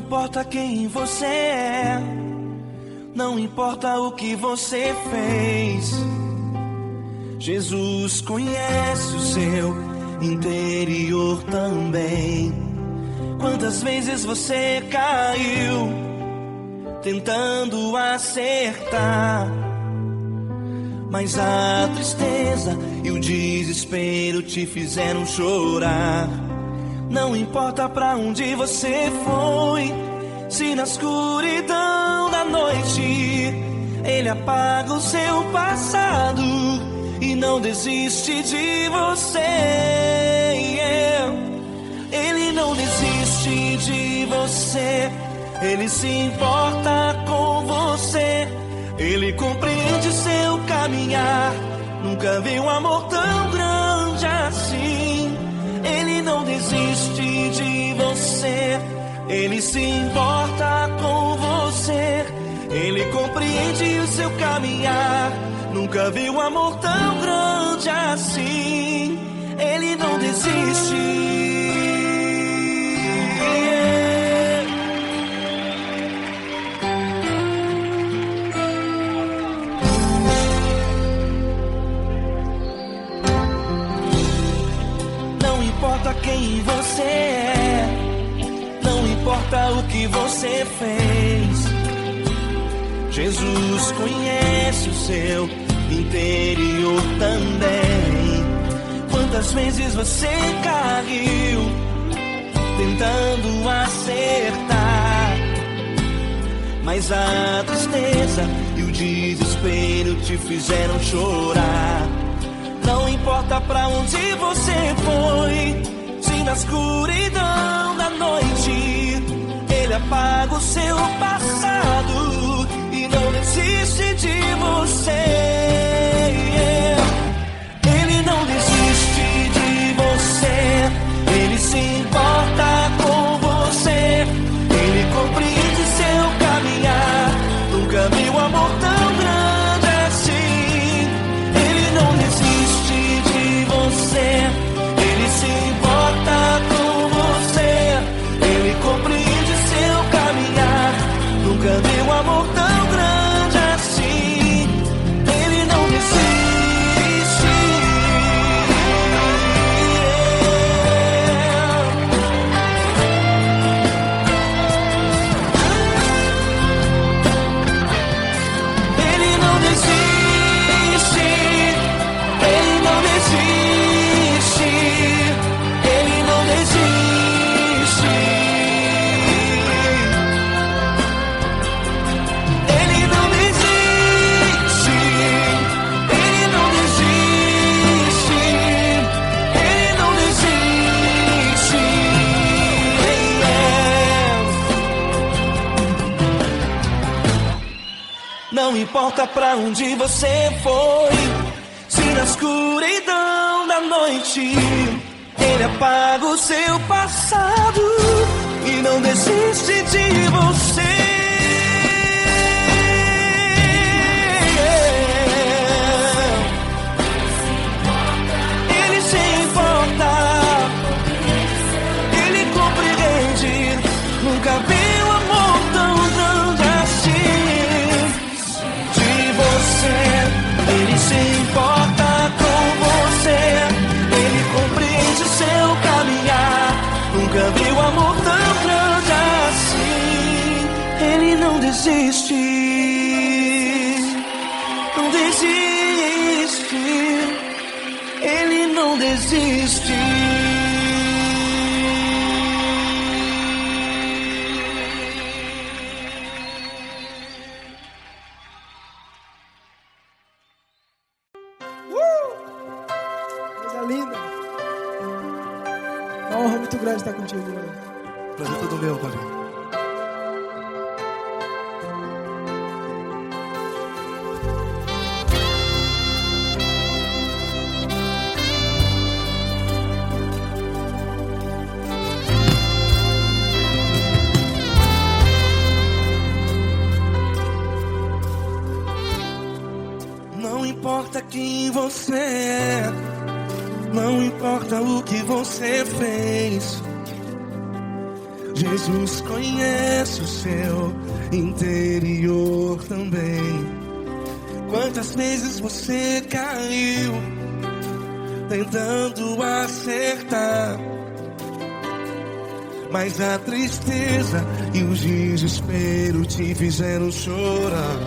importa quem você é, não importa o que você fez, Jesus conhece o seu interior também. Quantas vezes você caiu tentando acertar, mas a tristeza e o desespero te fizeram chorar. Não importa pra onde você foi, se na escuridão da noite Ele apaga o seu passado e não desiste de você. Ele não desiste de você, Ele se importa com você, Ele compreende seu caminhar. Nunca vi um amor tão grande assim. Ele não desiste de você, Ele se importa com você, Ele compreende o seu caminhar. Nunca vi um amor tão grande assim. Ele não desiste. Não importa quem você é, não importa o que você fez, Jesus conhece o seu interior também. Quantas vezes você caiu tentando acertar, mas a tristeza e o desespero te fizeram chorar. Não importa pra onde você foi, se na escuridão da noite Ele apaga o seu passado e não desiste de você. Ele não desiste de você, Ele se importa com você, Ele compreende seu caminhar. Nunca vi um amor tão grande assim. Ele não desiste de você, Ele se importa com você, Ele compreende seu caminhar. Nunca vi um amor tão grande assim. Ele não desiste. Ele não desiste. Ele não desiste. Ele não desiste. Ele não desiste. Ele não desiste. Ele não desiste. Não importa pra onde você foi, se na escuridão da noite Ele apaga o seu passado e não desiste de você. Ele se importa, Ele compreende. Nunca vi um amor tão grande assim. De você, Ele se importa com você, Ele compreende seu caminhar. Nunca vi um amor tão grande assim. Ele não desiste, não desiste. Ele não desiste. Coisa linda. Uma honra muito grande estar contigo, Lula. Prazer todo meu, Paulinho. Não importa quem você é, não importa o que você fez, Jesus conhece o seu interior também. Quantas vezes você caiu tentando acertar, mas a tristeza e o desespero te fizeram chorar.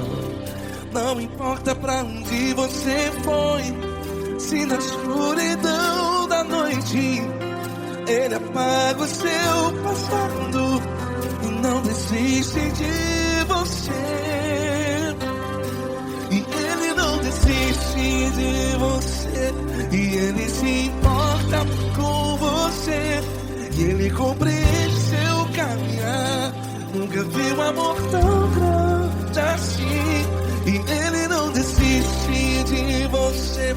Não importa pra onde você foi, se na escuridão da noite Ele apaga o seu passado e não desiste de você. E Ele não desiste de você, e Ele se importa com você, e Ele compreende seu caminhar. Nunca vi um amor tão grande assim. E Ele não desiste de você,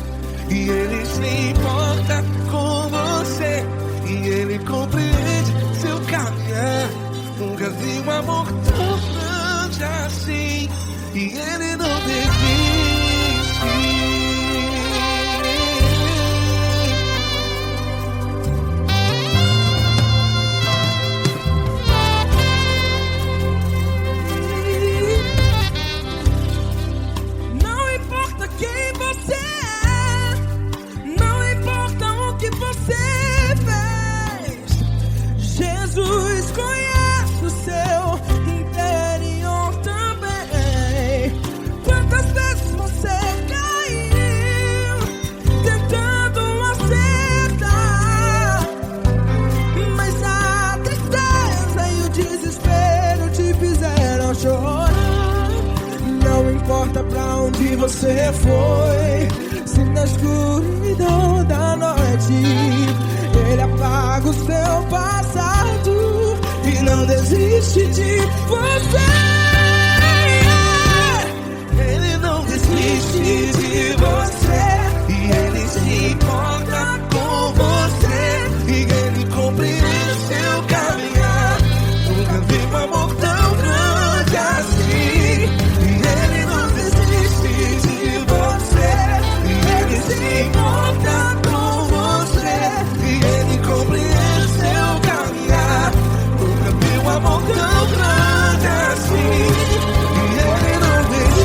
e Ele se importa com você, e Ele compreende seu caminhar. Nunca vi um amor tão grande assim. E Ele não desiste. Não importa quem você é, não importa o que você fez, Jesus conhece o seu interior também. Quantas vezes você caiu tentando acertar, mas a tristeza e o desespero te fizeram chorar. Não importa pra onde você foi, se na escuridão da noite Ele apaga o seu passado e não desiste de você. Ele não desiste de você, e Ele se importa com você, e Ele compreende seu caminhar. Nunca vi um amor tão grande assim. E Ele não desiste de você, e Ele se importa com você, e Ele compreende seu caminhar. Nunca vi um amor tão grande assim. E Ele não desiste.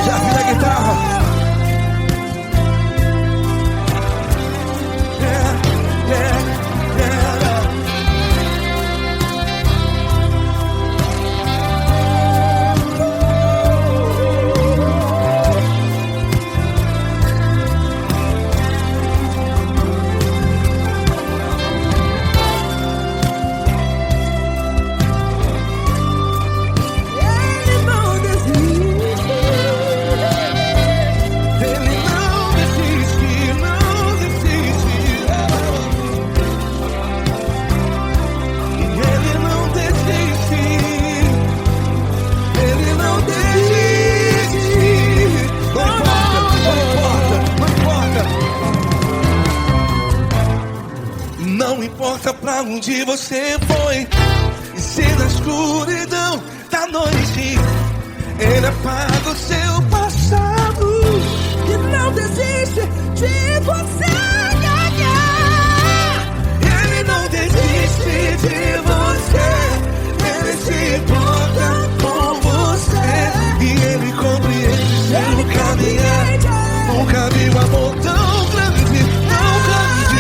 Já vi a guitarra. Ele não desiste. Ele não desiste, não desiste. E Ele não desiste. Ele não desiste. Não importa, não importa, não importa. Não importa pra onde você foi, e se na escuridão da noite Ele apaga o seu passado. E não desiste de você. Ele não desiste de você, Ele se importa com você, e Ele compreende seu caminhar. Nunca vi um amor tão grande, tão grande.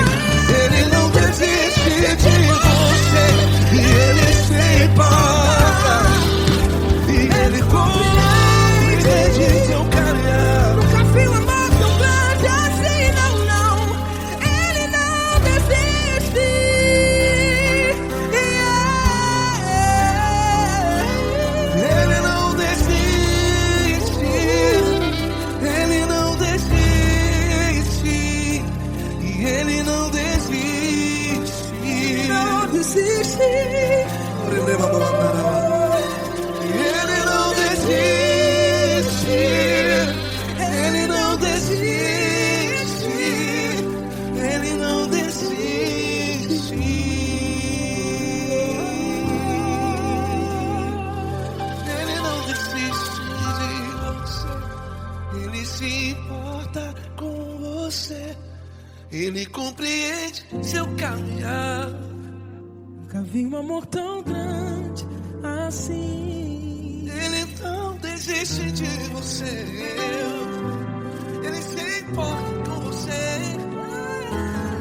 Ele não desiste de você, e Ele se importa, e Ele compreende seu caminhar. Nunca vi um amor tão grande assim, não, não. Ele não desiste. Ele não desiste, Ele não desiste, e Ele não desiste. Não desiste. Ele não desiste, Ele não desiste, Ele não desiste. Ele não desiste de você, Ele se importa com você, Ele caminhar. Nunca vi um amor tão grande assim. Ele não desiste de você. Ele se importa com você.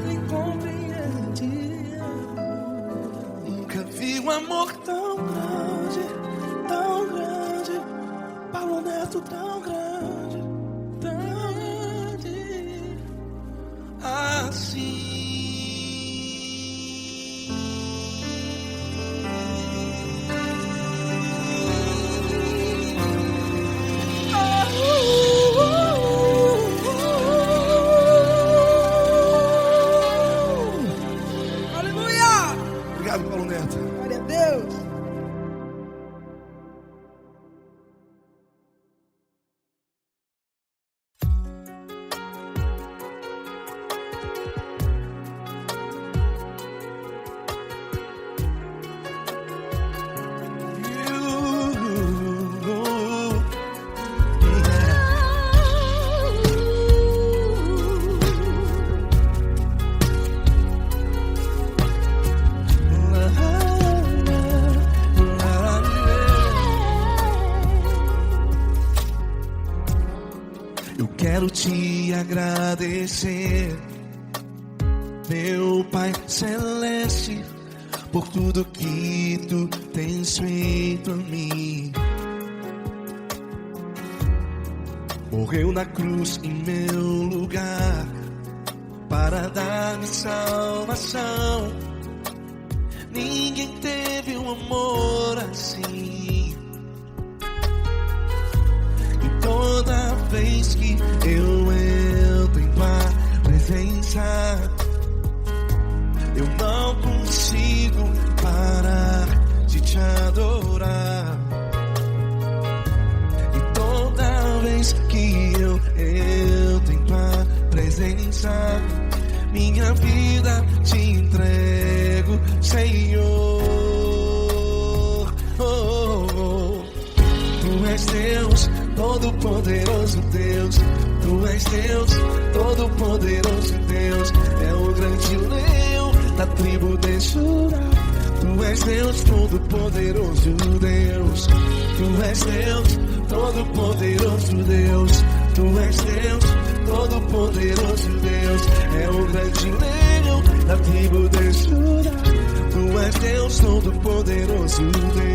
Ele compreende. Nunca vi um amor tão grande, tão grande. Paulo Neto tão grande, tão grande assim. Obrigado, Paulo Neto. Glória a Deus. Eu quero te agradecer, meu Pai Celeste, por tudo que tu tens feito a mim. Morreu na cruz em meu lugar para dar-me salvação. Ninguém teve um amor assim. E toda vez que eu entro em tua presença, eu não consigo parar de te adorar. E toda vez que eu entro em tua presença, minha vida te entrego, Senhor. Oh, oh, oh. Tu és Deus, Todo-Poderoso Deus. Tu és Deus, Todo-Poderoso Deus. É o grande leão da tribo de Judá. Tu és Deus, Todo-Poderoso Deus. Tu és Deus, Todo-Poderoso Deus. Tu és Deus, Todo-Poderoso Deus. É o grande leão da tribo de Judá. Tu és Deus, Todo-Poderoso Deus.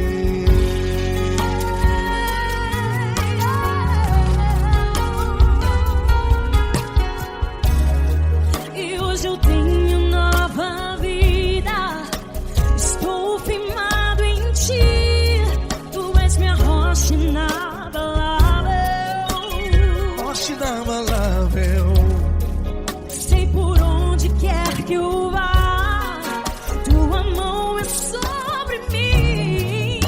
E hoje eu tenho nova vida. Estou firmado em ti. Tu és minha rocha inabalável. Rocha inabalável. Sei por onde quer que eu vá, tua mão é sobre mim.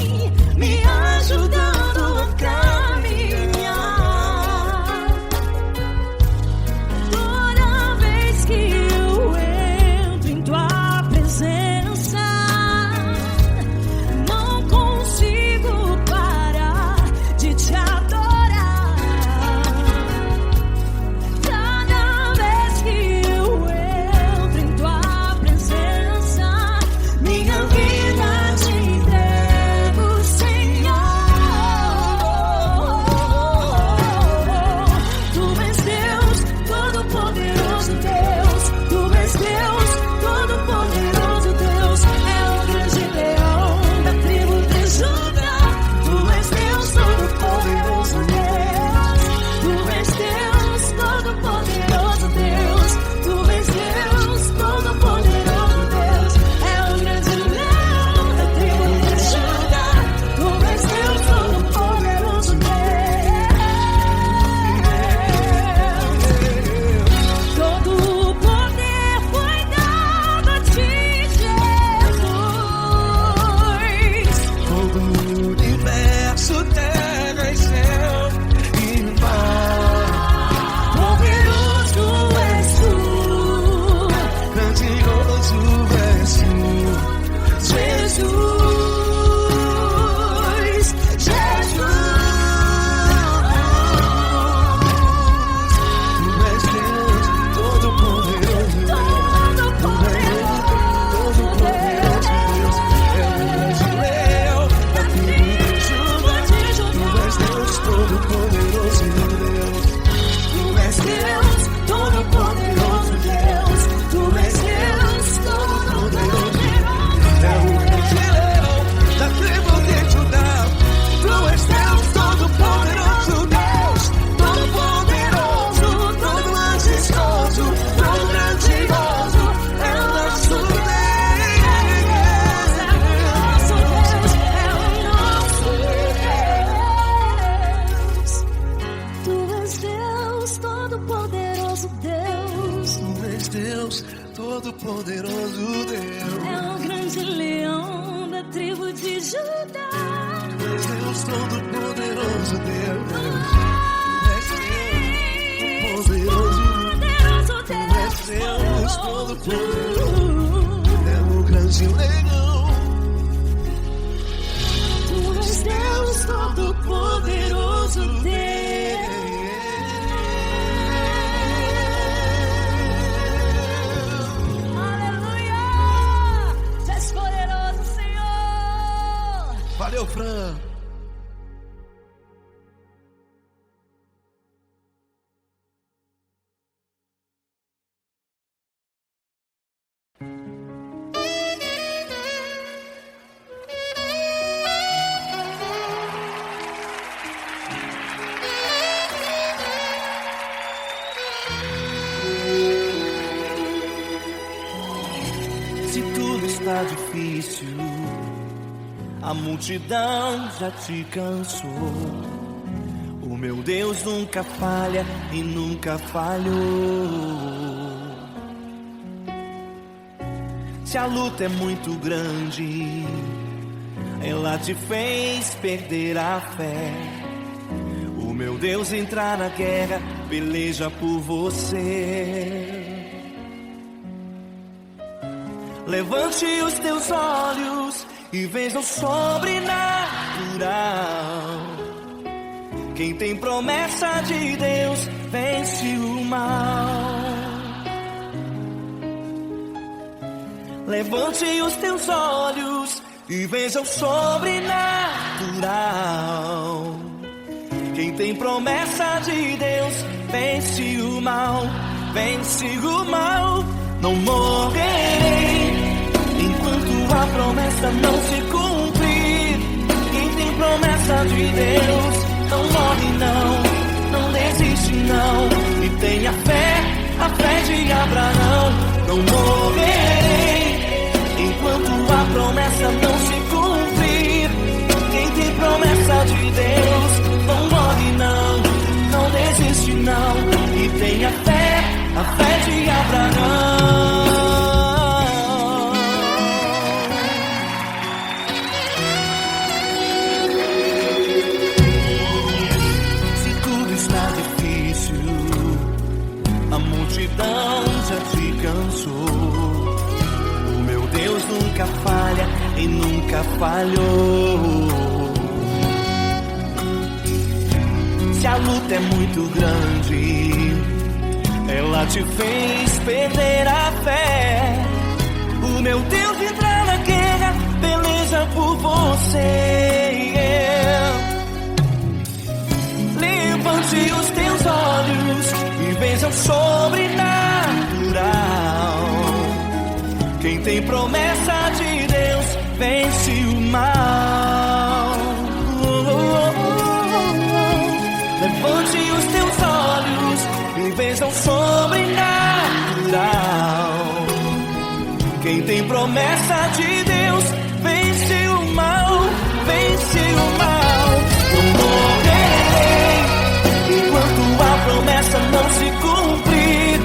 poderoso Deus. É o grande leão da tribo de Judá. Tu és Deus todo-poderoso Deus. Tu és Deus poderoso. Tu és Deus todo-poderoso. É o grande leão. Tu és Deus todo-poderoso Deus. Aleluia! Tu és poderoso, Senhor. Valeu, Fran. Se tudo está difícil, a multidão já te cansou. O meu Deus nunca falha e nunca falhou. Se a luta é muito grande, ela te fez perder a fé. O meu Deus entra na guerra, peleja por você. Levante os teus olhos e veja o sobrenatural. Quem tem promessa de Deus vence o mal. Levante os teus olhos e veja o sobrenatural. Quem tem promessa de Deus vence o mal, vence o mal. Não morrerei enquanto a promessa não se cumprir. Quem tem promessa de Deus não morre não desiste não. E tenha fé, a fé de Abraão. Não morrerei enquanto a promessa não se cumprir. Quem tem promessa de Deus não morre não desiste não. E tenha fé, a fé de Abraão. Se tudo está difícil, a multidão já te cansou. O meu Deus nunca falha e nunca falhou. Se a luta é muito grande, ela te fez perder a fé. O meu Deus entra na guerra, peleja por você. Levante os teus olhos e veja o sobrenatural. Quem tem promessa de Deus vence o mal. Levante os teus olhos e veja o sobrenatural. Quem tem promessa de Deus vence o mal, vence o mal. Não morrerei enquanto a promessa não se cumprir.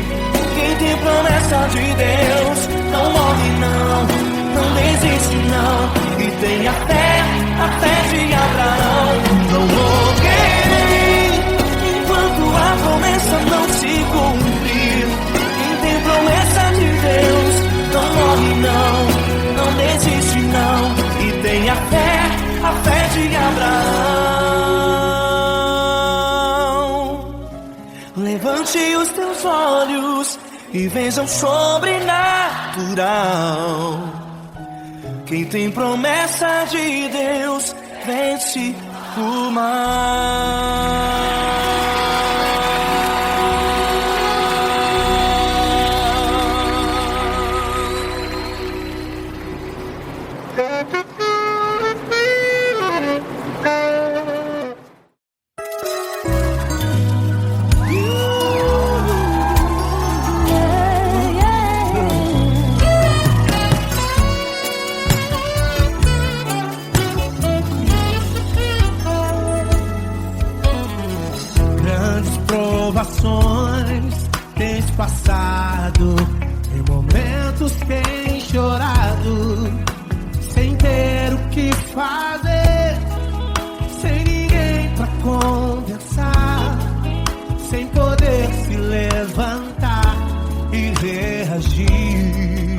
Quem tem promessa de Deus não morre não desiste não. E tenha fé, a fé de Abraão. Não morrerei enquanto a promessa não se cumprir. Quem tem promessa de Deus não morre não desiste não. E tenha fé, a fé de Abraão. Levante os teus olhos e veja o sobrenatural. Quem tem promessa de Deus vence o mal. Tens passado em momentos quentes. chorado, sem ter o que fazer, sem ninguém pra conversar, sem poder se levantar e reagir.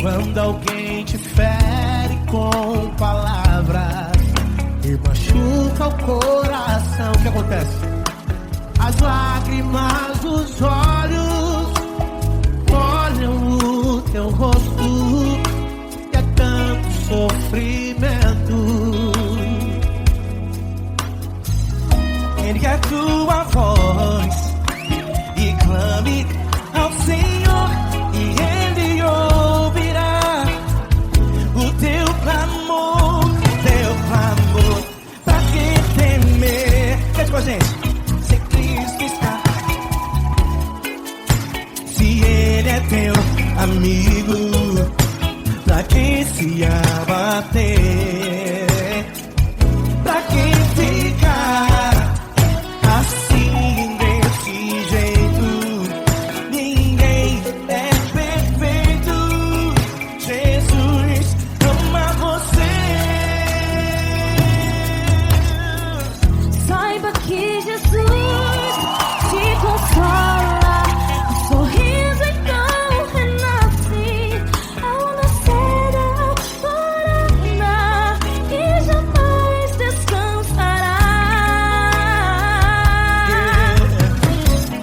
Quando alguém te fere com palavras e machuca o coração, o que acontece? As lágrimas dos olhos molham o teu rosto, e é tanto sofrimento. Ergue a tua voz e clame ao Senhor, e Ele ouvirá o teu clamor, pra que temer? Cante com a gente. Se Cristo está, se Ele é teu amigo, pra que se abater? Pra que ficar assim desse jeito? Ninguém é perfeito. Jesus ama você. Saiba que Jesus te consola, o sorriso então renasce ao nascer da alvorada e jamais descansará.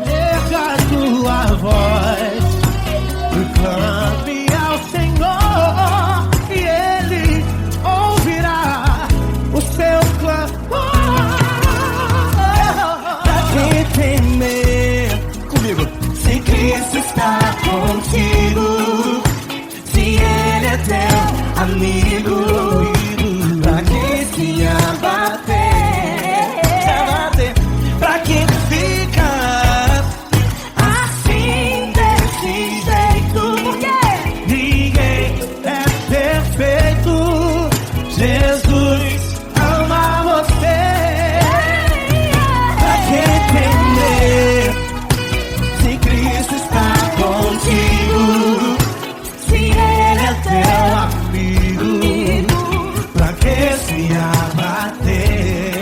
Erga a tua voz e clame ao Senhor, e Ele ouvirá o seu clamor. Pra que temer? Comigo. Se Cristo está contigo, se Ele é teu amigo, pra que se abater? Pra que ficar assim desse jeito? Ninguém é perfeito. Jesus ama você. Pra que temer? Se Cristo está contigo, se Ele é teu Amigo, pra que se abater?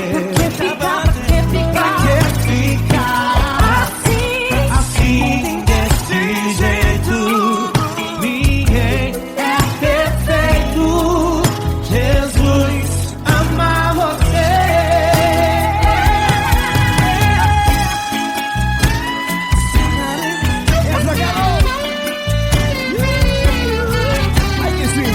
Pra que ficar assim desse jeito? Ninguém é perfeito. Jesus ama você. Essa garota. Ai que sim.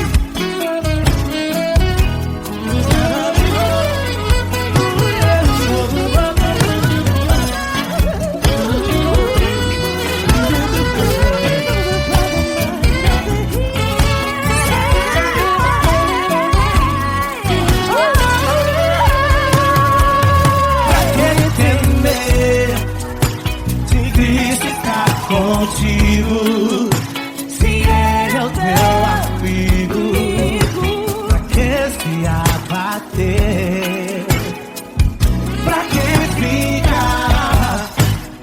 Pra que temer? Se Cristo está contigo, se Ele é o teu amigo, pra que se abater? Pra que ficar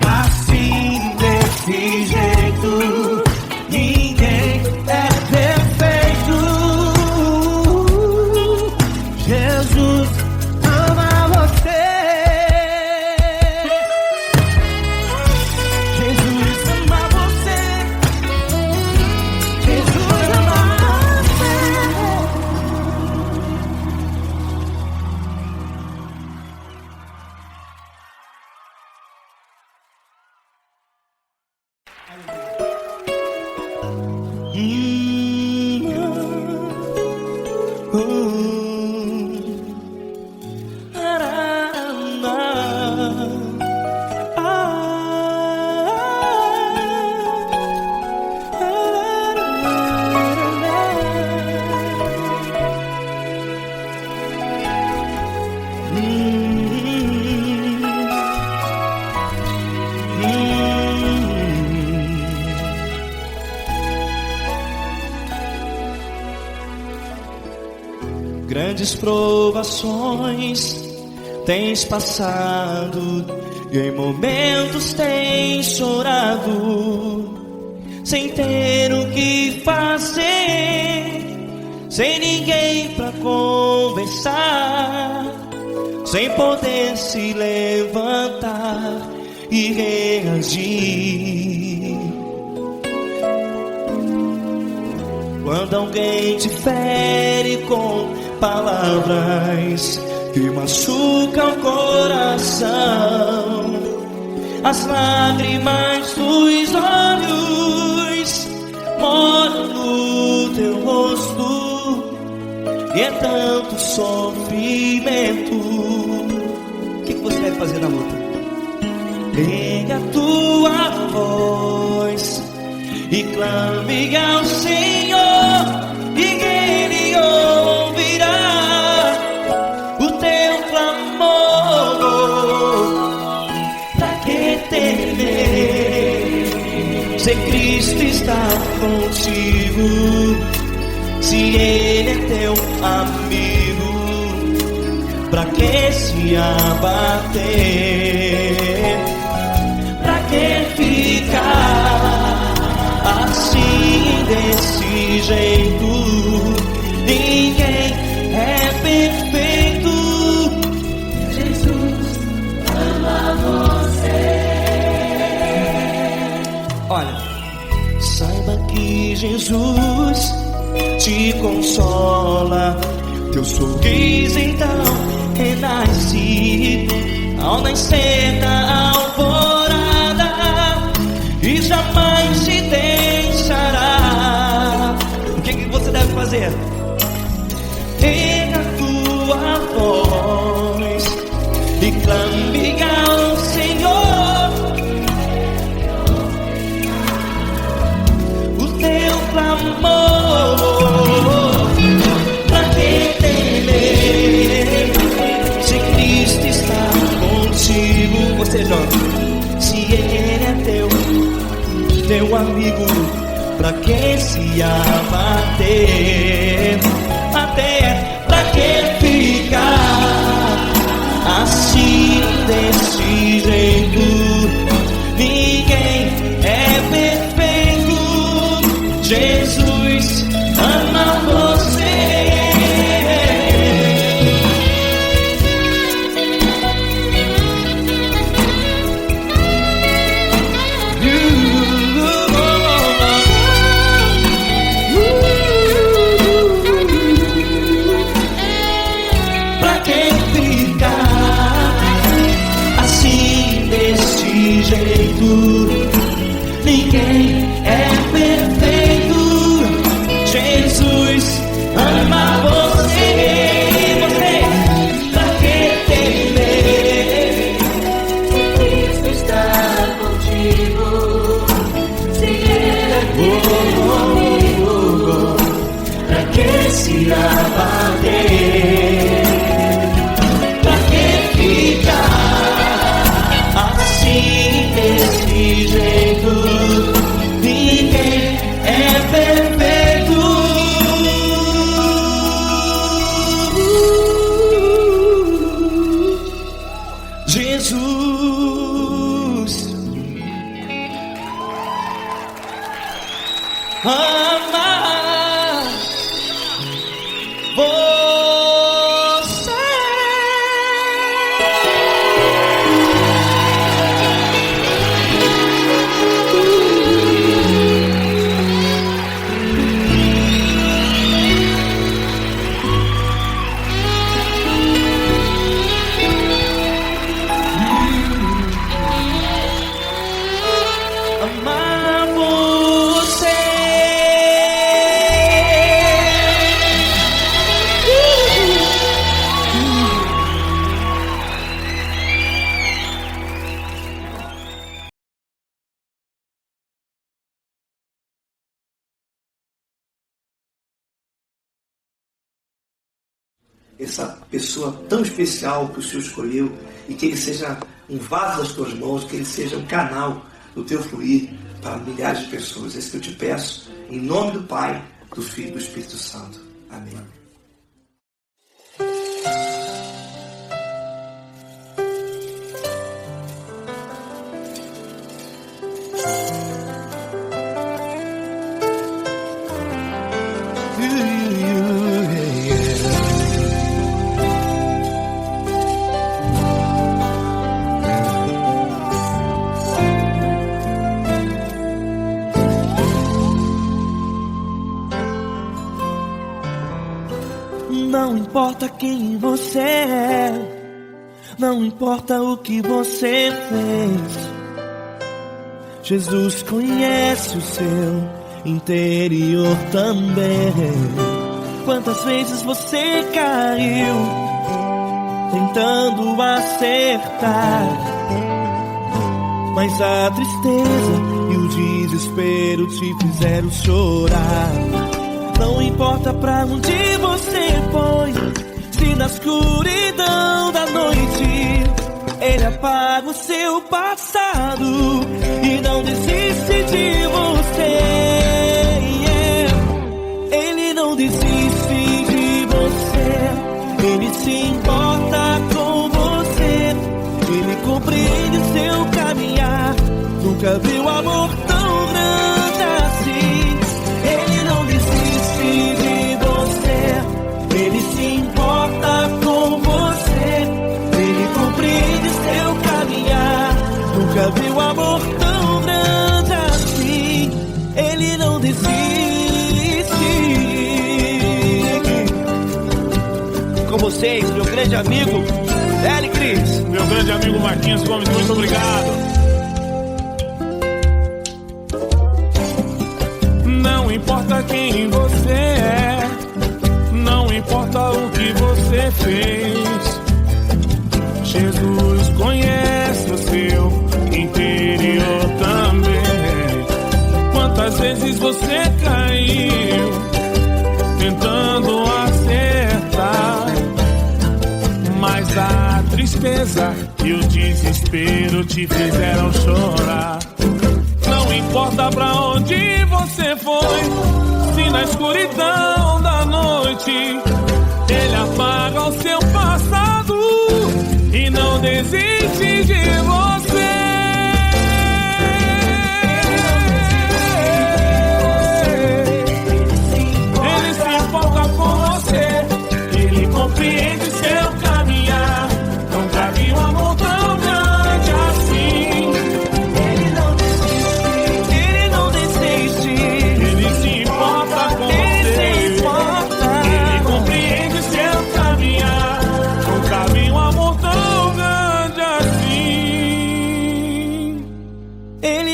assim desse jeito? Ninguém é perfeito. Jesus ama você. Jesus ama você. Jesus ama você. Grandes provações tens passado, e em momentos tens chorado, sem ter o que fazer, sem ninguém pra conversar, sem poder se levantar e reagir. Quando alguém te fere com palavras que machucam o coração, as lágrimas dos olhos moram no teu rosto, e é tanto sofrimento. O que você deve fazer na luta? Pega a tua voz e clame ao Senhor, e Ele ouvirá o teu clamor. Pra que temer, se Cristo está contigo, se Ele é teu amigo? Pra que se abater? Pra que ficar assim, desse jeito? Ninguém é perfeito. Jesus ama você. Olha, saiba que Jesus te consola, teu sorriso então renasce ao nascer da alvorada, e jamais te deixará. O que você deve fazer? Pega a tua voz e clame ao Senhor, o teu clamor. Pra que temer, se Cristo está contigo? Você joga. Se Ele é teu amigo, pra que se abater? Até pra que ficar assim, desse jeito? Ninguém é perfeito. Jesus ama você. Pra que ficar assim, desse jeito? Ninguém é perfeito. Jesus ama você. Pra que temer, se Cristo está contigo, se Ele é teu amigo? Pra que se abater? Pra que ficar assim, desse jeito? Ninguém é perfeito. Jesus ama você. Amar você. Essa pessoa tão especial que o Senhor escolheu, e que Ele seja um vaso das tuas mãos, que Ele seja um canal do teu fluir para milhares de pessoas. É isso que eu te peço, em nome do Pai, do Filho e do Espírito Santo. Amém. Não importa quem você é, não importa o que você fez, Jesus conhece o seu interior também. Quantas vezes você caiu tentando acertar, mas a tristeza e o desespero te fizeram chorar. Não importa pra onde você foi, se na escuridão da noite Ele apaga o seu passado e não desiste de você. Ele não desiste de você, Ele se importa com você, Ele compreende o seu caminhar. Nunca viu amor tão grande assim. Ele não desiste de você, Ele se importa com você, Ele compreende seu caminhar. Nunca viu amor tão grande assim. Ele não desiste. Com vocês, meu grande amigo L. Cris. Meu grande amigo Marquinhos Gomes, muito obrigado. Não importa quem você é, não importa o que você fez, Jesus conhece o seu interior também. Quantas vezes você caiu tentando acertar, mas a tristeza e o desespero te fizeram chorar. Não importa pra onde você foi, se na escuridão da noite Ele apaga o seu passado e não desiste de você. Ele se importa com você, Ele compreende seu caminhar. Nunca vi um amor tão grande assim.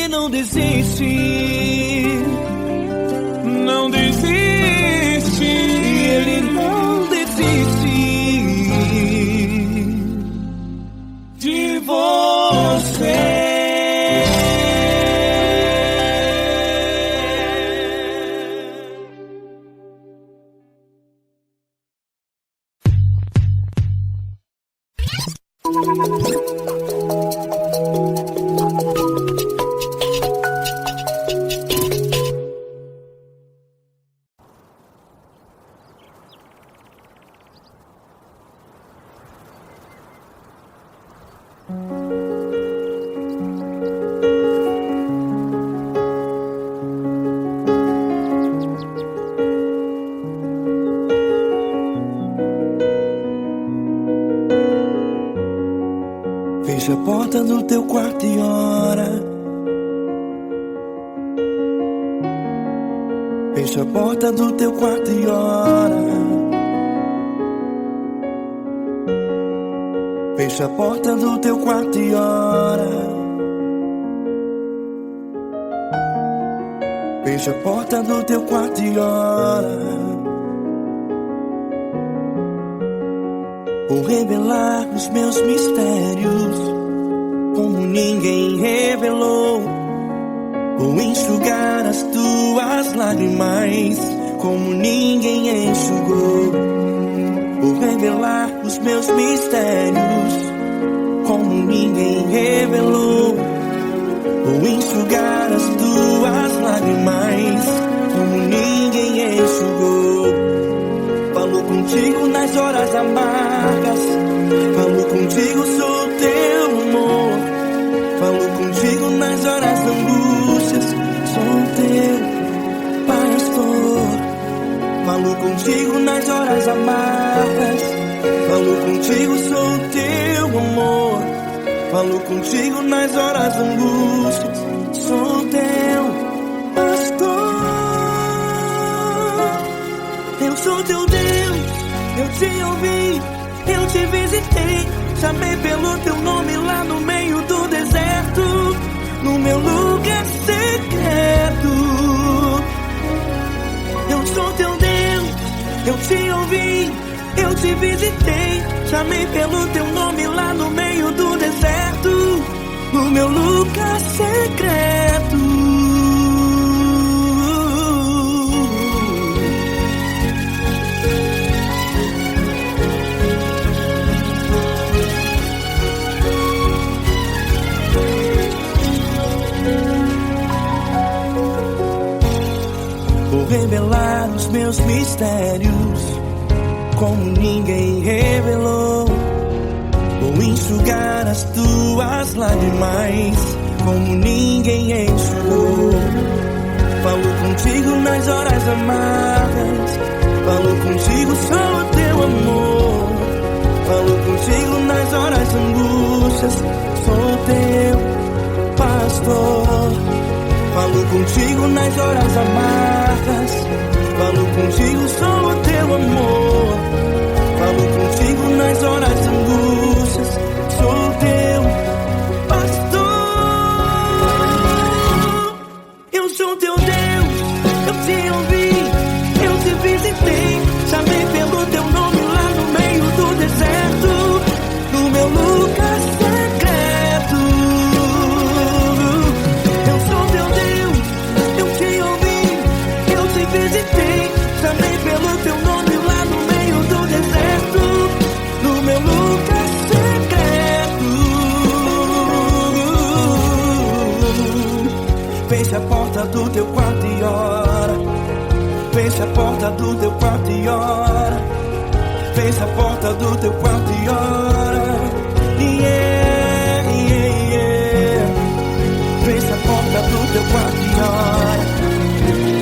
Não desiste, não desiste, Ele não desiste de você. Fecha a porta do teu quarto e ora. Fecha a porta do teu quarto e ora. Fecha a porta do teu quarto e ora. Fecha a porta do teu quarto e ora. Vou revelar os meus mistérios como ninguém revelou. Vou enxugar as tuas lágrimas como ninguém enxugou. Vou revelar os meus mistérios como ninguém revelou. Vou enxugar as tuas lágrimas como ninguém enxugou. Falo contigo nas horas amargas, falo contigo, sou teu amor. Falo contigo nas horas da angústias, sou teu pastor. Falo contigo nas horas amargas, falo contigo, sou o teu amor. Falo contigo nas horas angústias, sou o teu pastor. Eu sou teu Deus, eu te ouvi, eu te visitei. Chamei pelo teu nome lá no meio do deserto, no meu lugar secreto. Eu sou teu Deus, eu te ouvi, eu te visitei. Chamei pelo teu nome lá no meio do deserto, no meu lugar secreto. Vou revelar os meus mistérios como ninguém revelou. Vou enxugar as tuas lágrimas como ninguém enxugou. Falo contigo nas horas amargas, falo contigo, sou o teu amor. Falo contigo nas horas angústias, sou o teu pastor. Falo contigo nas horas amargas, falo contigo, sou o teu amor. Falo contigo nas horas angústias, sou o teu pastor. Eu sou teu Deus, eu te ouvi, eu te visitei. Chamei pelo teu nome lá no meio do deserto, no meu lugar secreto. Eu sou teu Deus, eu te ouvi, eu te visitei. Chamei pelo teu nome lá no meio do deserto, no meu lugar secreto. Fecha a porta do teu quarto e ora. Fecha a porta do teu quarto e ora. Fecha a porta do teu quarto e ora. Yeah, yeah, yeah. Fecha a porta do teu quarto e ora.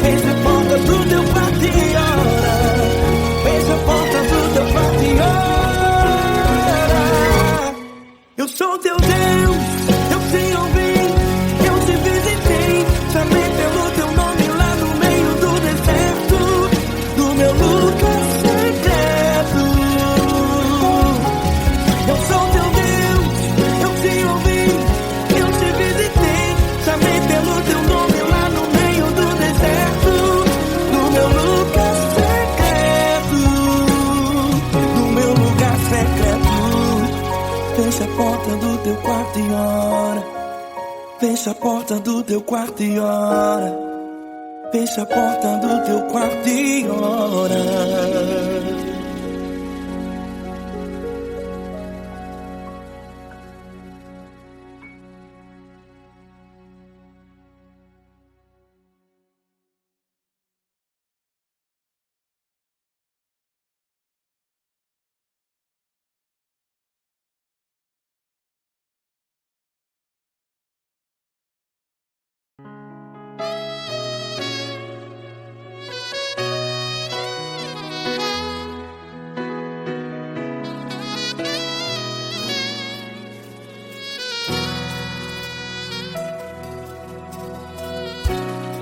Fecha a porta do teu quarto e ora. Fecha a porta do teu quarto e ora. Eu sou teu Deus, eu te ouvi, eu te visitei. Chamei pelo teu nome lá no meio do deserto, no meu lugar secreto. Eu sou teu Deus, eu te ouvi, eu te visitei. Chamei pelo teu nome lá no meio do deserto, no meu lugar secreto, no meu lugar secreto. Fecha a porta do teu quarto e ora. Fecha a porta do teu quarto e ora. Fecha a porta do teu quarto e ora.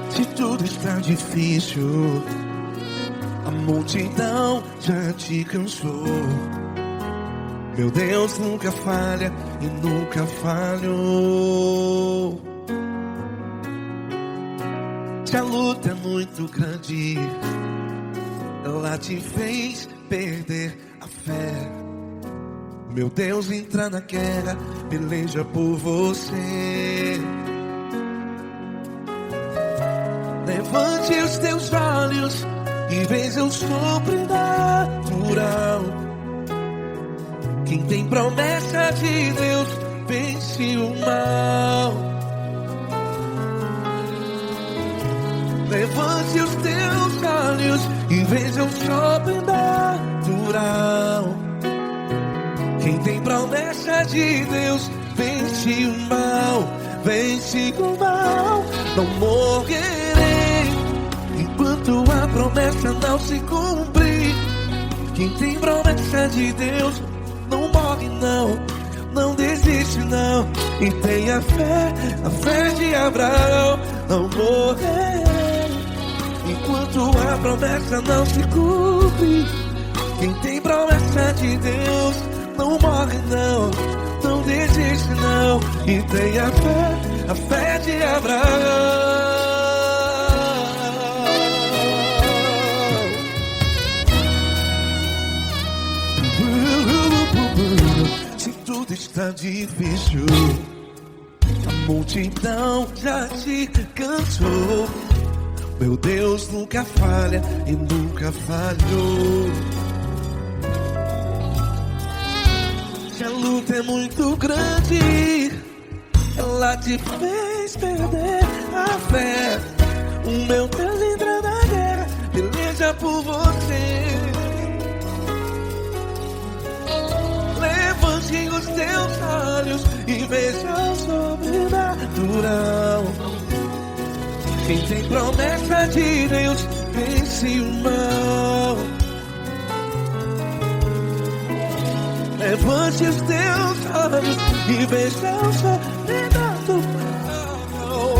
Se tudo está difícil, a multidão já te cansou. Meu Deus nunca falha e nunca falhou. Se a luta é muito grande, ela te fez perder a fé. Meu Deus entra na guerra, peleja por você. Levante os teus olhos e veja o sobrenatural. Quem tem promessa de Deus vence o mal. Levante os teus olhos e veja o sobrenatural. Quem tem promessa de Deus vence o mal. Vence o mal. Não morrerei enquanto a promessa não se cumprir, quem tem promessa de Deus não morre não, não desiste não. E tenha fé, a fé de Abraão, não morrer enquanto a promessa não se cumpre. Quem tem promessa de Deus não morre não, não desiste não. E tenha fé, a fé de Abraão. Se tudo está difícil, a multidão já te cansou, meu Deus nunca falha e nunca falhou. Se a luta é muito grande, ela te fez perder a fé. O meu Deus entra na guerra, peleja por você. Levante os teus olhos e veja o sobrenatural. Quem tem promessa de Deus vence o mal. Levante os teus olhos e veja o sobrenatural.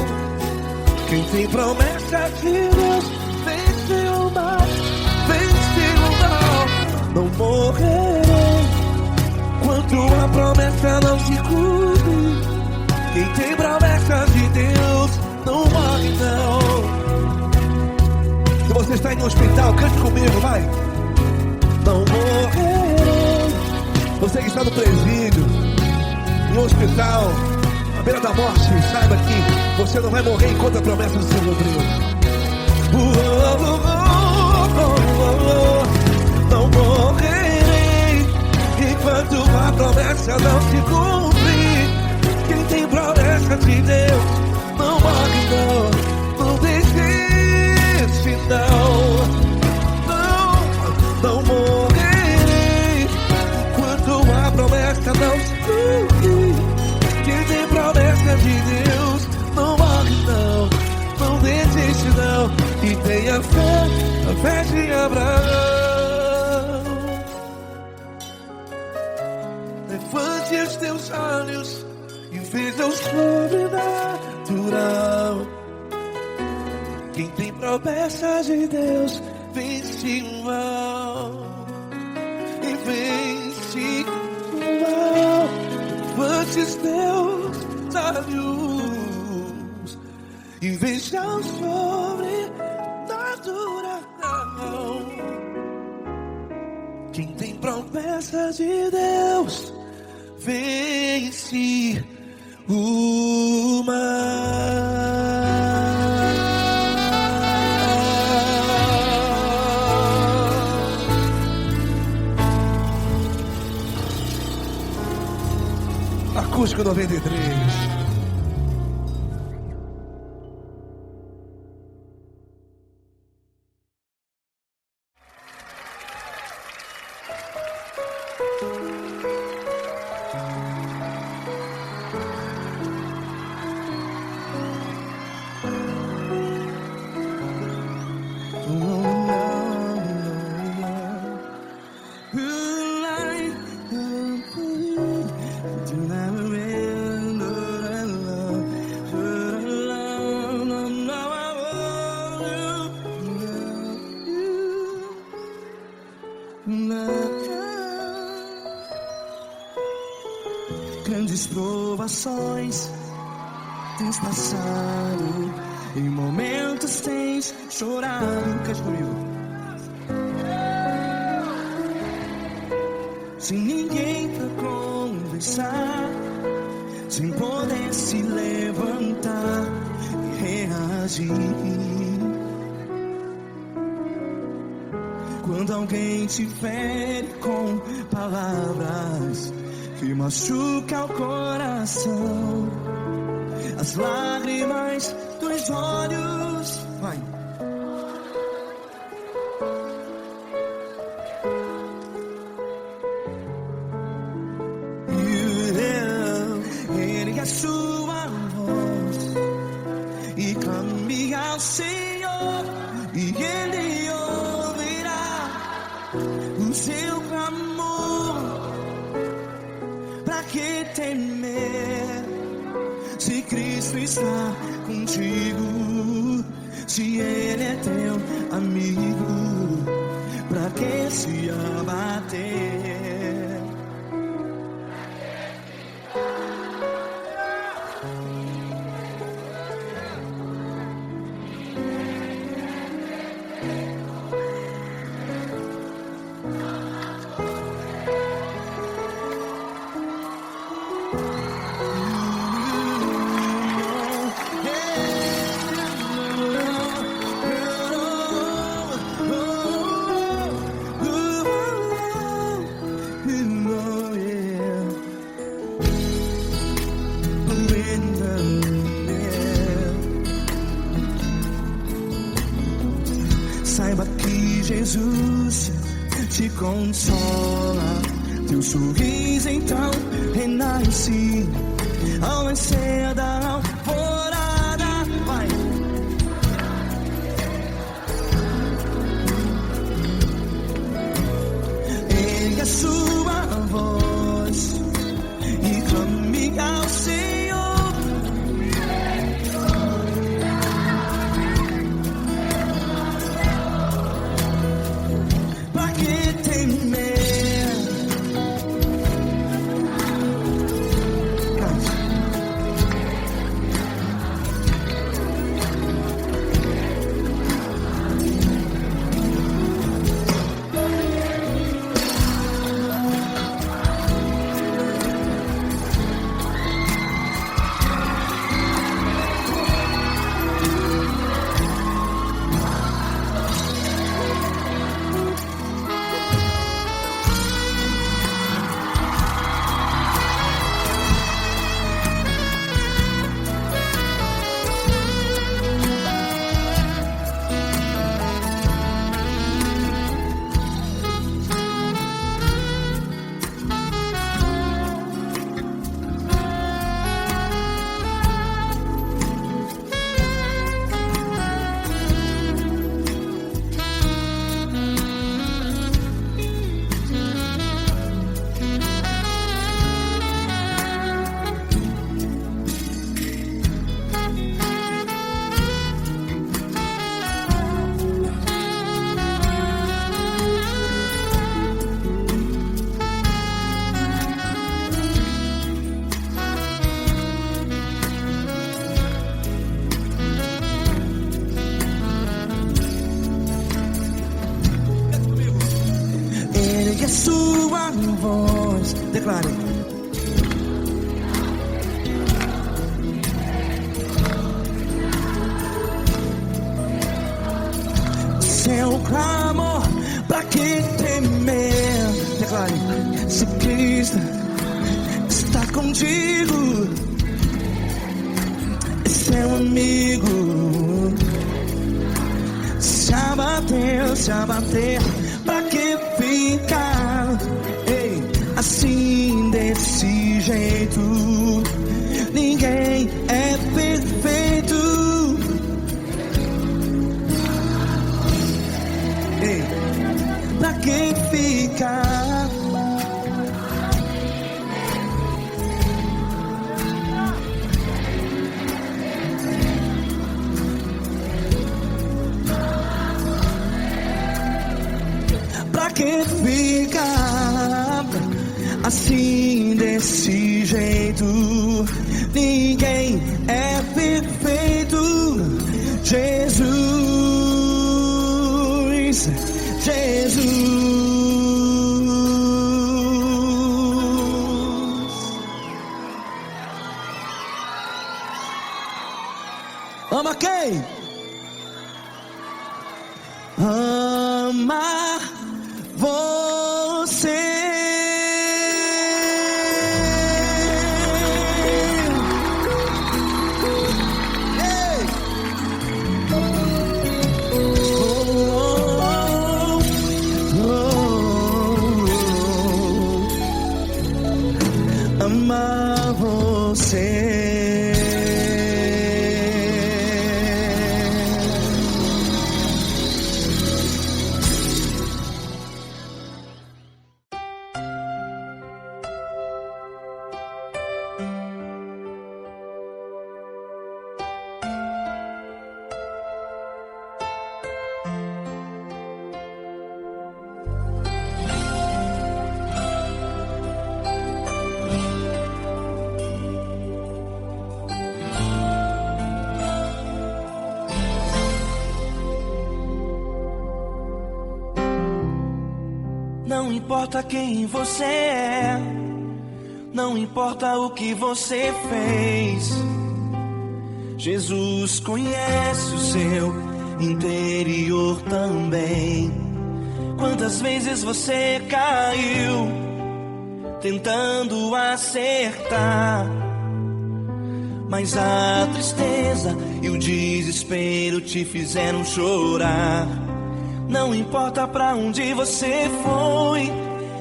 Quem tem promessa de Deus vence o mal, vence o mal. Não morrerei enquanto a promessa não se cumpre. Quem tem promessa de Deus não morre não. Se você está em um hospital, cante comigo, vai. Não morrerei. Você que está no presídio, em um hospital, à beira da morte, saiba que você não vai morrer enquanto a promessa não se cumpriu. Não morrerei enquanto a promessa não se cumprir. Quem tem promessa de Deus não morre não, não desiste não. Não morrerei enquanto a promessa não se cumprir. Quem tem promessa de Deus não morre não, não desiste não. E tenha fé, a fé de Abraão. Levante os teus olhos e veja o sobrenatural. Quem tem promessa de Deus vence o mal, e vence o mal. Levante os teus olhos e veja o sobrenatural. Quem tem promessa de Deus vence o mal. Acústico 93. Grandes provações tens passado, em momentos tens chorado. Cante comigo. Sem ninguém pra conversar, sem poder se levantar e reagir. Quando alguém te fere com palavras que machuca o coração, as lágrimas dos olhos, vai. Ergue a sua voz e clame ao Senhor, e Ele seu clamor. Pra que temer se Cristo está contigo? Se Ele é teu amigo, pra que se abater? Saiba que Jesus te consola, teu sorriso então renasce ao nascer da alvorada. Vai. Ergue a sua voz e clame ao Senhor. Ergue a sua voz, declare. Seu clamor, pra que temer? Declare. Se Cristo está contigo, é seu amigo. Se abater, pra que ficar assim desse jeito? Ninguém é perfeito. Pra que ficar? Pra que ficar assim desse jeito? Ninguém é perfeito. Jesus, ama quem? Ama você. Ama você. Não importa quem você é, não importa o que você fez, Jesus conhece o seu interior também. Quantas vezes você caiu tentando acertar, mas a tristeza e o desespero te fizeram chorar. Não importa pra onde você foi,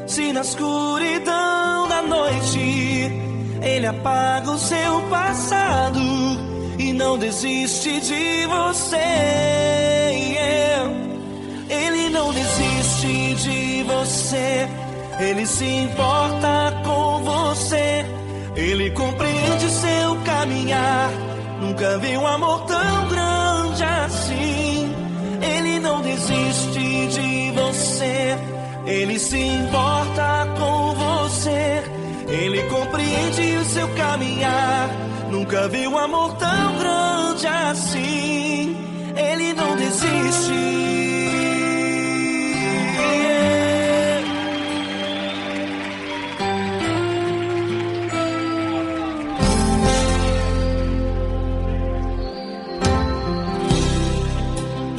se na escuridão da noite Ele apaga o seu passado e não desiste de você. Ele não desiste de você, Ele se importa com você, Ele compreende seu caminhar. Nunca vi um amor tão grande assim. Ele não desiste de você, Ele se importa com você, Ele compreende o seu caminhar. Nunca vi um amor tão grande assim. Ele não desiste.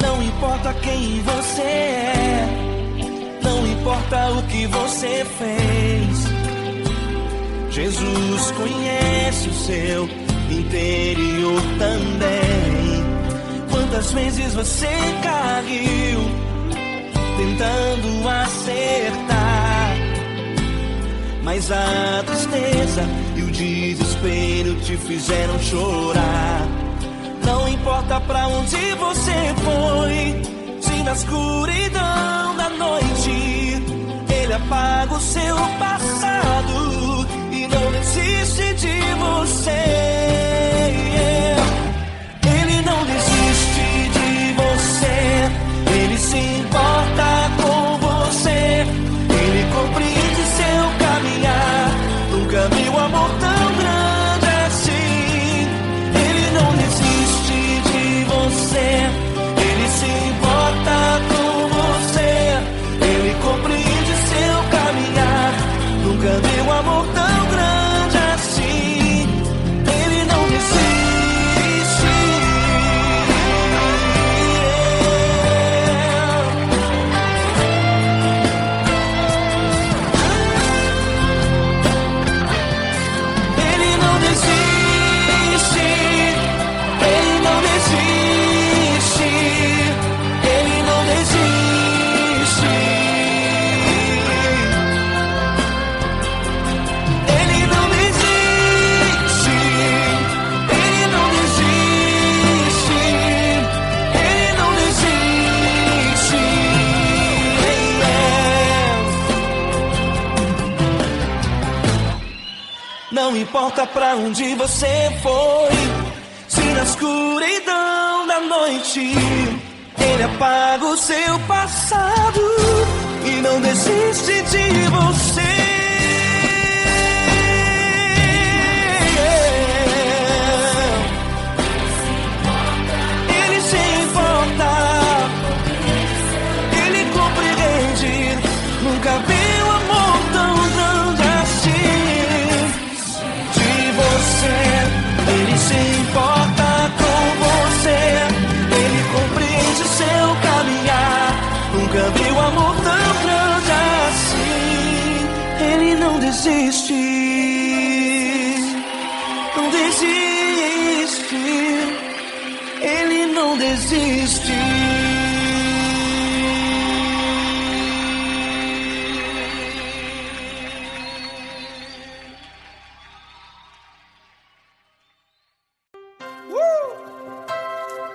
Não importa quem você é, não importa o que você fez, Jesus conhece o seu interior também. Quantas vezes você caiu tentando acertar, mas a tristeza e o desespero te fizeram chorar. Não importa pra onde você foi, se na escuridão da noite Ele apaga o seu passado e não desiste de você. Ele não desiste de você, Ele se importa com você, Ele compreende seu caminhar. Nunca vi um amor tão grande assim. Ele não desiste de você, Ele se importa com você, Ele compreende seu caminhar. Nunca vi um amor tão grande assim. Ele não desiste. Ele não desiste. Ele não desiste. Ele não desiste. Ele não desiste. Ele não desiste. Ele não desiste. Não importa pra onde você foi, se na escuridão da noite Ele apaga o seu passado e não desiste de você. Ele se importa, Ele compreende. Nunca vi um amor tão grande assim. De você, Ele se importa com você, Ele compreende seu caminhar. Nunca vi um amor tão grande assim. Ele não desiste, não desiste. Ele não desiste.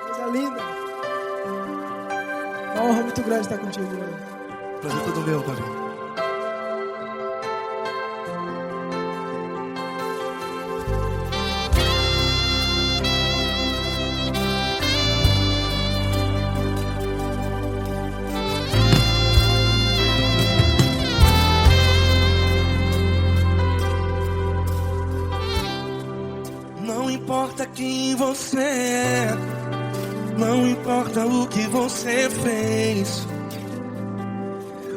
Coisa linda. Uma honra muito grande estar contigo hoje. Prazer todo meu, Paulinho. Não importa quem você é, não importa o que você fez,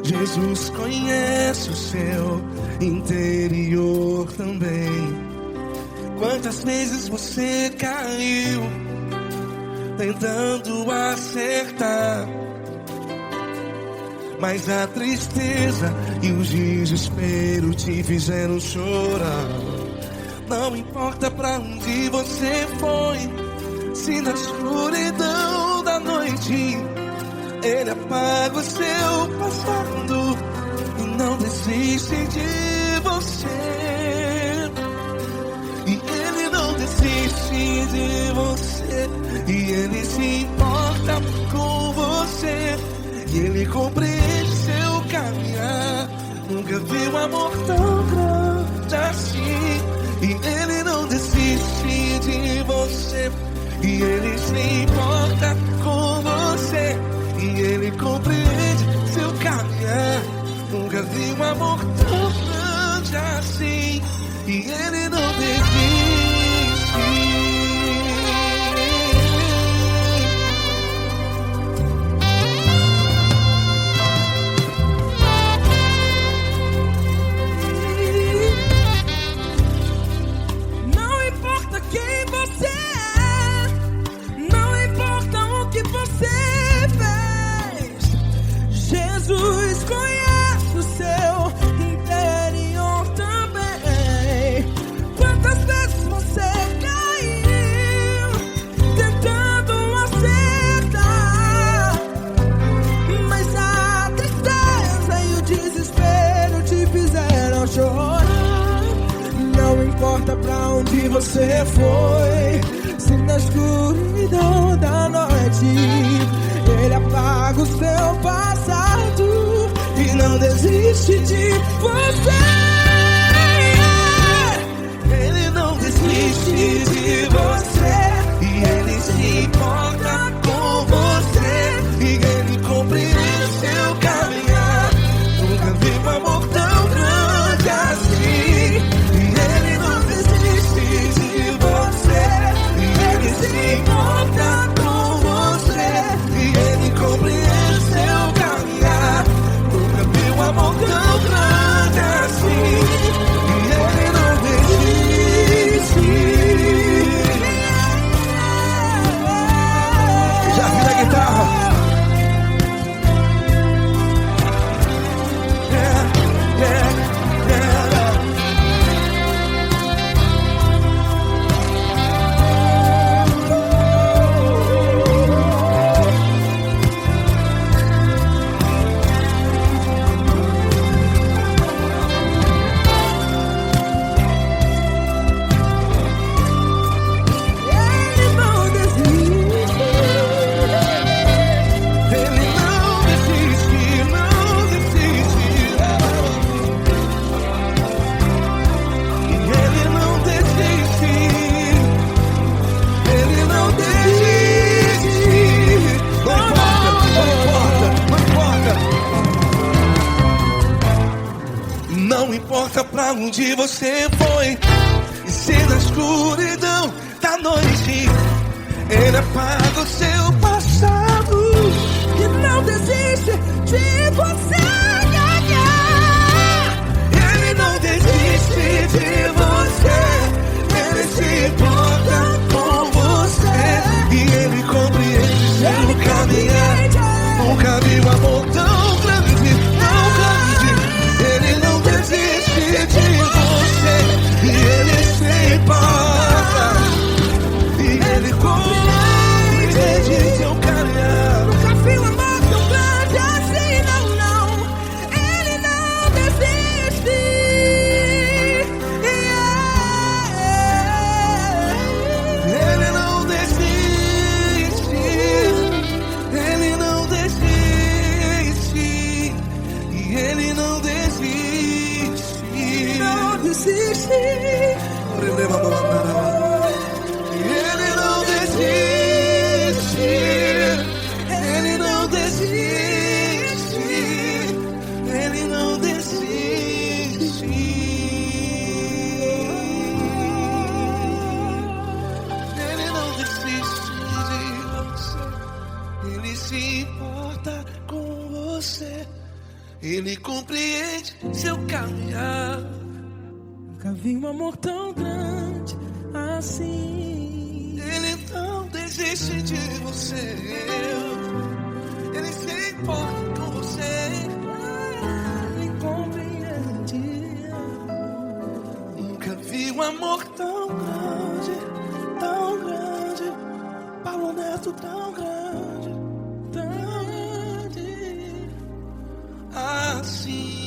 Jesus conhece o seu interior também. Quantas vezes você caiu tentando acertar, mas a tristeza e o desespero te fizeram chorar. Não importa pra onde você foi, se na escuridão da noite Ele apaga o seu passado e não desiste de você. E Ele não desiste de você, e Ele se importa com você, e Ele compreende seu caminhar. Nunca vi um amor tão grande assim. E Ele não desiste de você, e Ele se importa com você, e Ele compreende seu caminhar. Nunca vi um amor tão grande assim. E Ele não desiste. Não importa quem você é, não importa o que você fez, Jesus conhece o seu interior também. Quantas vezes você caiu tentando acertar, mas a tristeza e o desespero te fizeram chorar. Não importa pra onde você foi, se na escuridão da noite Ele apaga o seu passado e não desiste de você. Ele não desiste de você, e Ele se importa com você, e Ele compreende seu caminhar. Nunca vi um amor tão grande assim. E Ele não desiste de você, e Ele se importa com você, e Ele compreende seu caminhar. Nunca vi um amor tão grande assim. E Ele não desiste. Já vi a guitarra. Ele não desiste. Ele não desiste, não desiste. E Ele não desiste. Ele não desiste. Não importa, não importa. Não importa pra onde você foi, e se na escuridão da noite Ele apaga o seu passado E não desiste de você. Ele não desiste de você, Ele se importa com você, e Ele compreende seu caminhar. Nunca vi um amor tão grande, tão grande. Ele não desiste de você, e Ele se importa, e Ele compreende seu caminhar. Nunca vi um amor tão grande assim, não, não. Ele não desiste. Ele não desiste, Ele não desiste, e Ele não desiste. Não desiste. Ele não desiste, Ele não desiste, Ele não desiste. Ele não desiste de você, Ele se importa com você, Ele Ele compreende seu caminhar. Nunca vi um amor tão grande assim. Ele não desiste de você. Ele se importa com você. Ele compreende. Nunca vi um amor tão grande, tão grande. Paulo Neto tão grande, tão grande assim.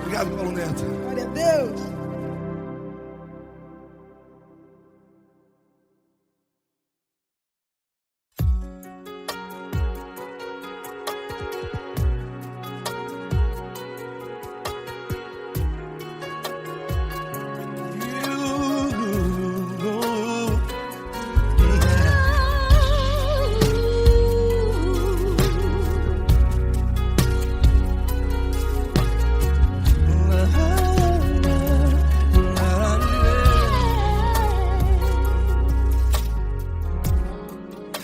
Obrigado, Paulo Neto. Glória a Deus.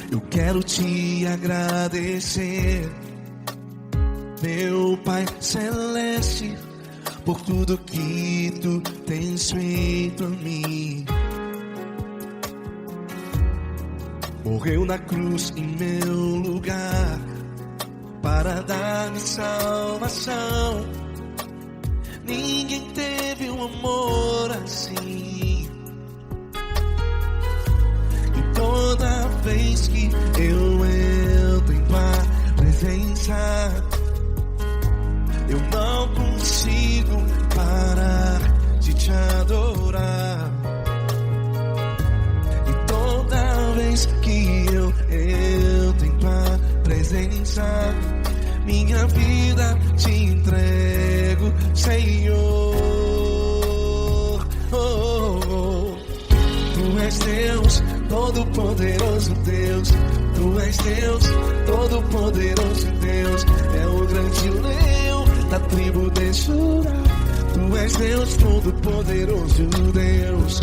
Eu quero te agradecer, meu Pai Celeste, por tudo que tu tens feito a mim. Morreu na cruz em meu lugar para dar-me salvação. Ninguém teve um amor assim. E toda vez que eu entro em tua presença, eu não consigo parar de te adorar. E toda vez que eu entro em tua presença, minha vida te entrego, Senhor. Tu és Deus, Todo-Poderoso Deus. Tu és Deus, Todo-Poderoso Deus. É o grande leão da tribo de Judá. Tu és Deus, Todo-Poderoso Deus.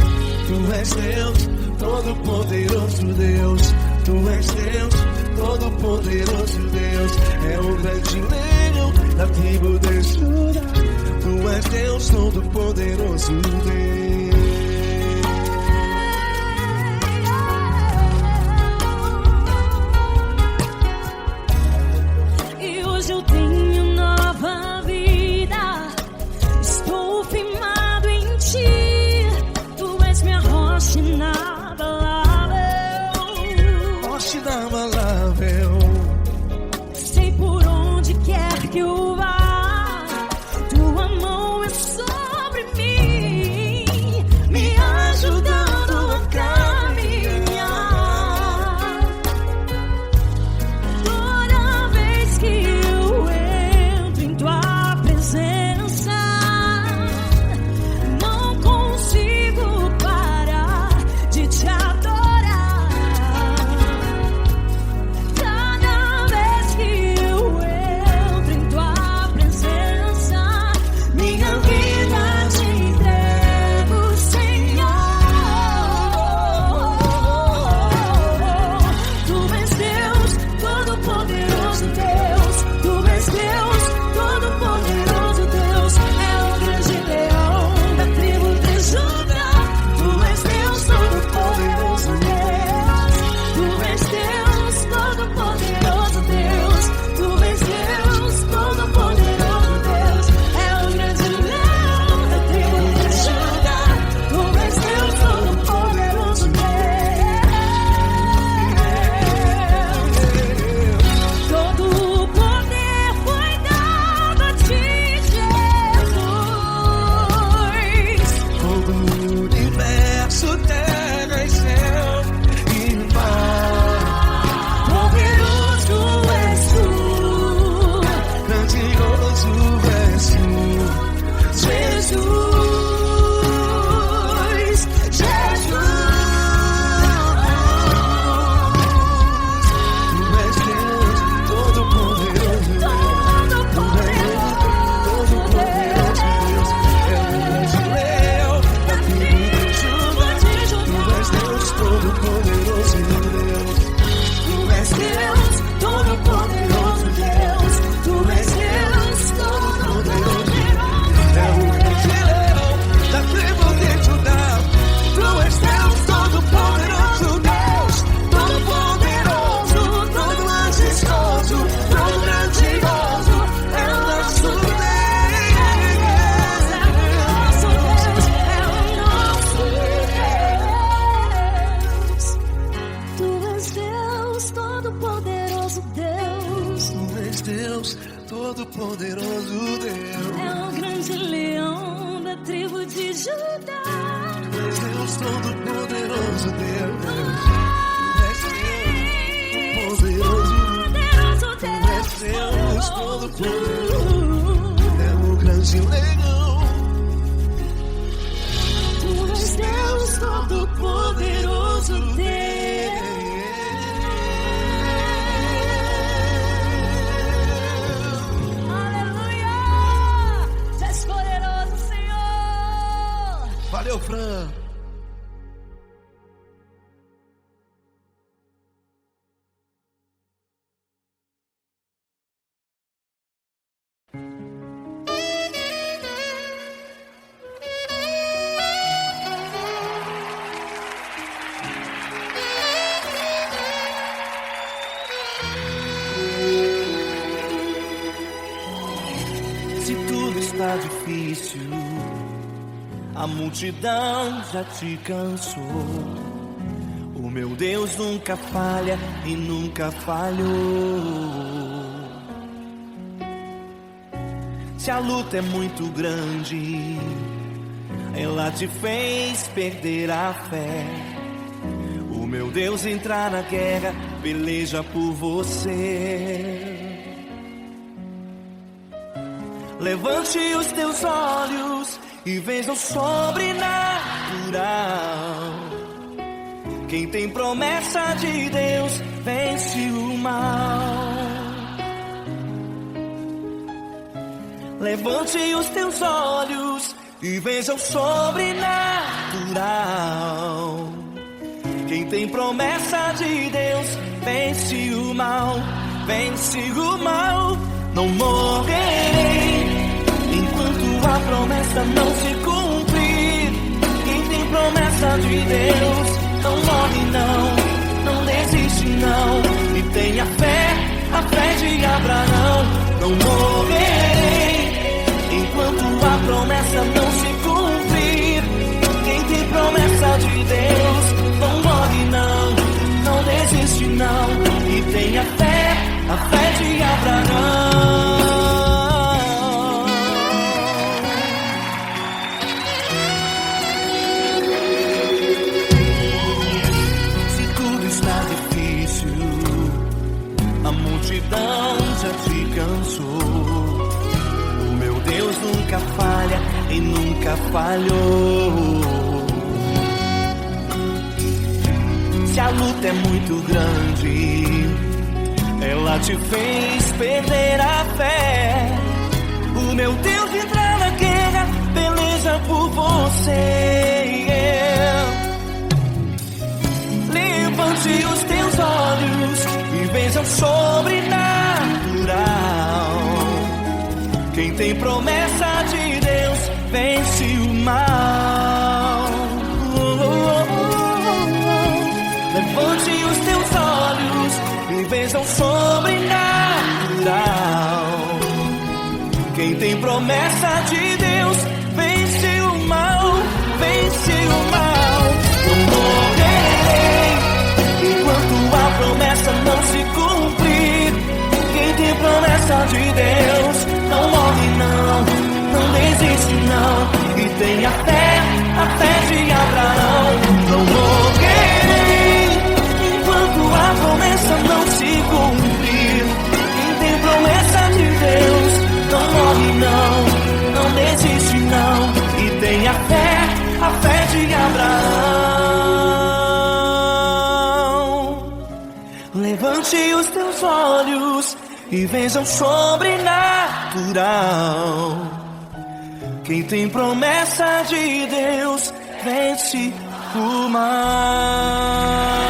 Tu és Deus, Todo-Poderoso Deus. Tu és Deus, Todo-Poderoso Deus. É o grande leão da tribo de Judá. Tu és Deus, Todo-Poderoso Deus. E hoje eu tenho nova vida. Estou firmado em ti. Tu és minha rocha inabalável. Rocha inabalável. Sei por onde quer que eu vá, tua mão é sobre mim, me ajudando a caminhar. Toda vez que eu entro em tua presença, não consigo parar de te adorar. Cada vez que eu entro em tua presença, minha vida te entrego, Senhor. Tu és Deus, Todo-Poderoso Deus. Tu és Deus, Todo-Poderoso Deus. É o grande leão da tribo de Judá. Tu és Deus, Todo-Poderoso Deus. Tu és Deus, Todo-Poderoso Deus. Tu és Deus, Todo-Poderoso Deus. É o grande leão da tribo de Judá. Tu és Deus, Todo-Poderoso Deus. Todo o poder foi dado a ti, Jesus. Todo o universo, terra e céu e mar. Poderoso és tu, Grandioso és tu, Jesus, Jesus. tu és Deus, Todo-Poderoso Deus. Deus, todo-poderoso Deus. É o grande leão da tribo de Judá. És Deus, todo-poderoso Deus. És Deus, poderoso. És Deus, todo-poderoso. É o grande leão. Tu és Deus todo-poderoso Deus. Aleluia! Tu és poderoso, Senhor. Valeu, Fran. Se tudo está difícil, a multidão já te cansou. O meu Deus nunca falha e nunca falhou. Se a luta é muito grande, ela te fez perder a fé. O meu Deus entrar na guerra, peleja por você. Levante os teus olhos e veja o sobrenatural. Quem tem promessa de Deus vence o mal. Levante os teus olhos e veja o sobrenatural. Quem tem promessa de Deus vence o mal, vence o mal. Não morrerei enquanto a promessa não se cumprir. Quem tem promessa de Deus não morre não desiste não. E tenha fé, a fé de Abraão. Não morrerei enquanto a promessa não se cumprir. Quem tem promessa de Deus não morre não desiste não. E tenha fé, a fé de Abraão. Se tudo está difícil, a multidão já te cansou. O meu Deus nunca falha e nunca falhou. Se a luta é muito grande, ela te fez perder a fé. O meu Deus entra na guerra, peleja por você. Levante os teus olhos e veja o sobrenatural. Quem tem promessa de Deus vence o mal. Levante os teus olhos e veja o sobrenatural. Quem tem promessa de Deus vence o mal, vence o mal. Não morrerei enquanto a promessa não se cumprir. Quem tem promessa de Deus não morre não desiste não. E tenha fé, a fé de Abraão. Não morrerei enquanto a promessa não se cumprir. Quem tem promessa de Deus não morre não desiste não. E tenha fé, a fé de Abraão. Levante os teus olhos e veja o sobrenatural. Quem tem promessa de Deus vence o mal.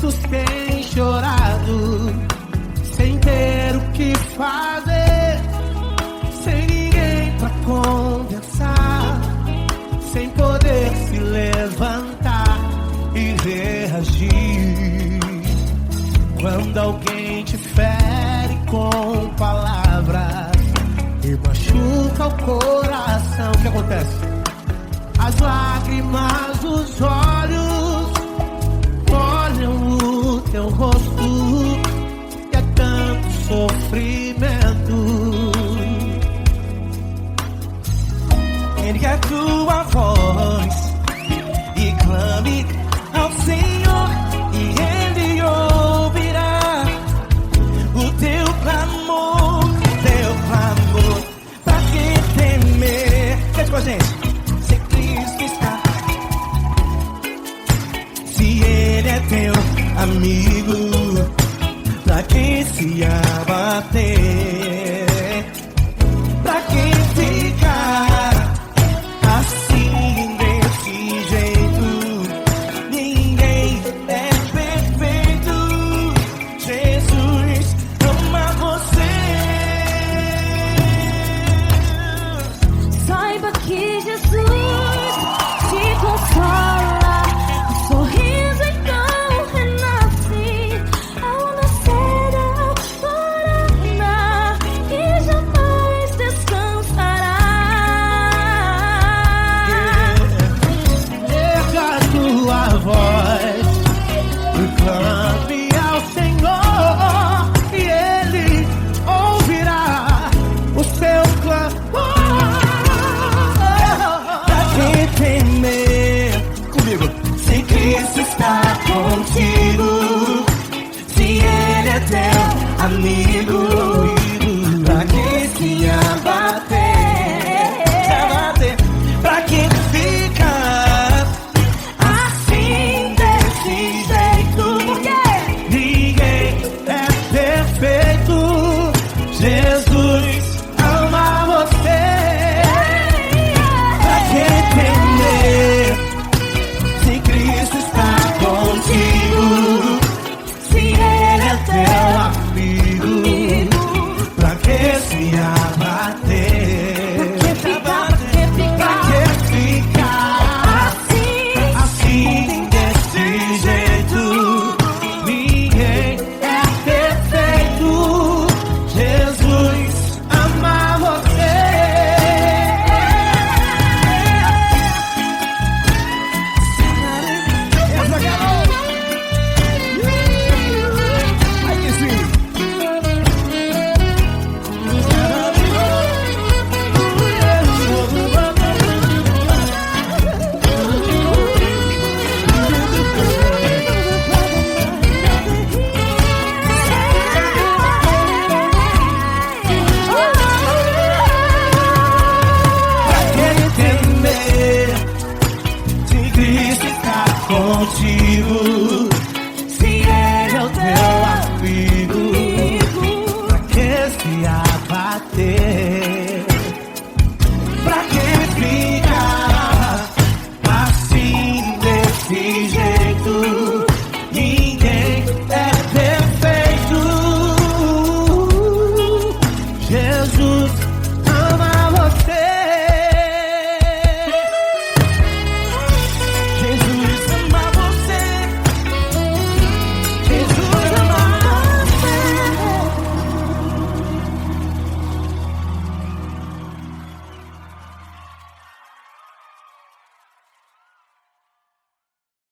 Quantos têm chorado sem ter o que fazer, sem ninguém pra conversar, sem poder se levantar e reagir. Quando alguém te fere com palavras e machuca o coração, o que acontece? As lágrimas dos olhos olham o teu rosto, e é tanto sofrimento. Ergue a tua voz e clame ao Senhor, e Ele ouvirá o teu clamor, pra que temer? Cante com a gente. Se Cristo está, se Ele é teu amigo, pra que se abater? Pra que ficar assim desse jeito? Ninguém é perfeito. Jesus ama você. Saiba que Jesus te consola, o sorriso então renasce ao nascer da aurora que jamais descansará. Erga a tua voz e clame ao Senhor, e Ele ouvirá o seu clamor. Pra que temer? Comigo. Se Cristo está contigo, se Ele é teu amigo,